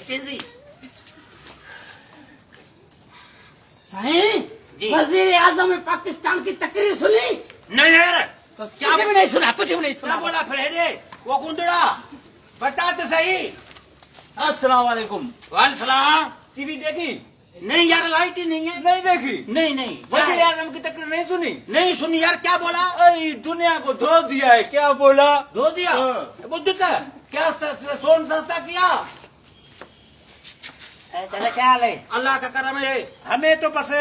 تیزی صحیح وزیر اعظم پاکستان کی تقریر سنی؟ نہیں یار کچھ بھی نہیں سنا، کچھ بھی نہیں کیا سنا. بولا پھر وہ گندڑا بتا تو صحیح. السلام علیکم. وعلیکم السلام. ٹی وی دیکھی؟ نہیں یار لائٹ ہی نہیں ہے. نہیں دیکھی. نہیں وزیر اعظم کی تقریر نہیں سنی؟ نہیں سنی یار. کیا بولا؟ ارے دنیا کو دھو دیا ہے. کیا بولا؟ دھو دیا. بدھ کا کیا سون سستا کیا؟ چلے کیا حال ہے؟ اللہ کا کرم ہے. ہمیں تو بس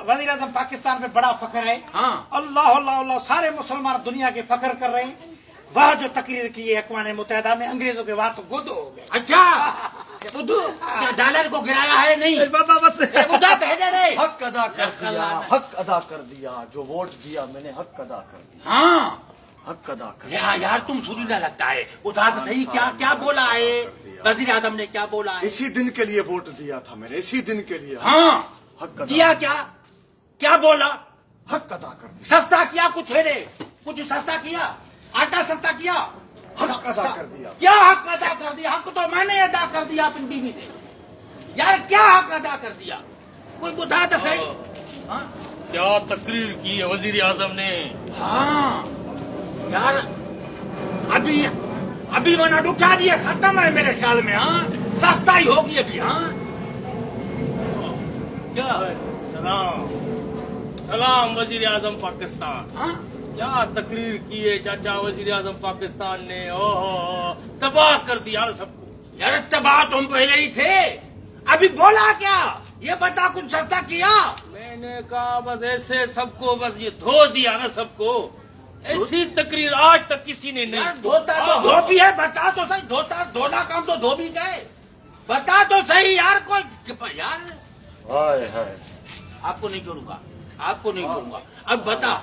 وزیر اعظم پاکستان پہ بڑا فخر ہے. ہاں اللہ اللہ اللہ سارے مسلمان دنیا کے فخر کر رہے ہیں. وہ جو تقریر کی ہے اقوام متحدہ میں انگریزوں کے بعد تو گد ہو گئے. اچھا بدھو کیا ڈالر کو گرایا ہے؟ نہیں بابا بس بدھا تہجے رہے. حق ادا کر دیا، حق ادا کر دیا. جو ووٹ دیا میں نے حق ادا کر دیا، ہاں حق ادا کر دیا. یار تم سنیلا لگتا ہے. ادھر تو صحیح کیا بولا ہے وزیر اعظم نے؟ کیا بولا ہے؟ اسی دن کے لیے ووٹ دیا تھا میں نے، اسی دن کے لیے. ہاں حق ادا کیا کیا بولا؟ حق ادا کر دیا، سستا کیا کچھ ہے رے؟ کچھ سستا کیا؟ آٹا سستا کیا؟ حق ادا کر دیا. کیا حق ادا کر دیا؟ حق تو میں نے ادا کر دیا اپنی بیوی سے. یار کیا حق ادا کر دیا؟ کوئی بتا تو صحیح. ہاں کیا تقریر کی ہے وزیر اعظم نے؟ ہاں یار ابھی وہ نہ ڈکا دیے ختم ہے میرے خیال میں. ہاں سستا ہی ہوگی ابھی. ہاں کیا سلام وزیر اعظم پاکستان. ہاں کیا تقریر کی ہے چاچا وزیر اعظم پاکستان نے؟ اوہ تباہ کر دیا سب کو. یار تباہ تم پہلے ہی تھے. ابھی بولا کیا؟ یہ بتا کچھ سستا کیا؟ میں نے کہا بس ایسے سب کو بس یہ دھو دیا نا سب کو. ایسی تقریر آج تک کسی نے یار نہیں. دھوتا تو دھوبی ہے. بتا تو صحیح. دھونا کام تو دھوبی کا ہے. بتا تو صحیح یار. کوئی یار ہائے ہائے. آپ کو نہیں چھوڑوں گا. آپ کو نہیں چھوڑوں گا. اب بتا.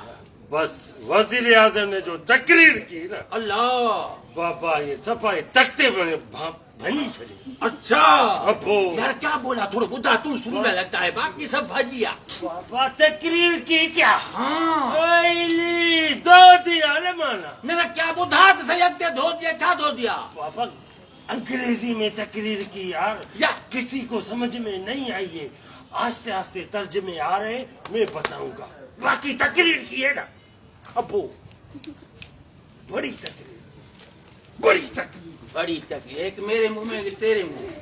بس وزیر اعظم نے جو تقریر کی نا اللہ بابا یہ سفائی تختے بنے بھنی چلی. اچھا ابو یار کیا بولا؟ تھوڑا بتا. تم سننے لگتا ہے باقی سب بھجیا. بابا تقریر کی کیا؟ ہاں اوئلی دو دیا نا مانا. میرا کیا بتا تو صحیح. دھو دیا. کیا دھو دیا؟ بابا انگریزی میں تقریر کی یار. یا کسی کو سمجھ میں نہیں آئی ہے. آہستہ آہستہ ترجمے آ رہے میں بتاؤں گا. باقی تقریر کی ہے نا ابو بڑی تقریر. بڑی تکلیف. ایک میرے منہ میں ایک تیرے منہ میں.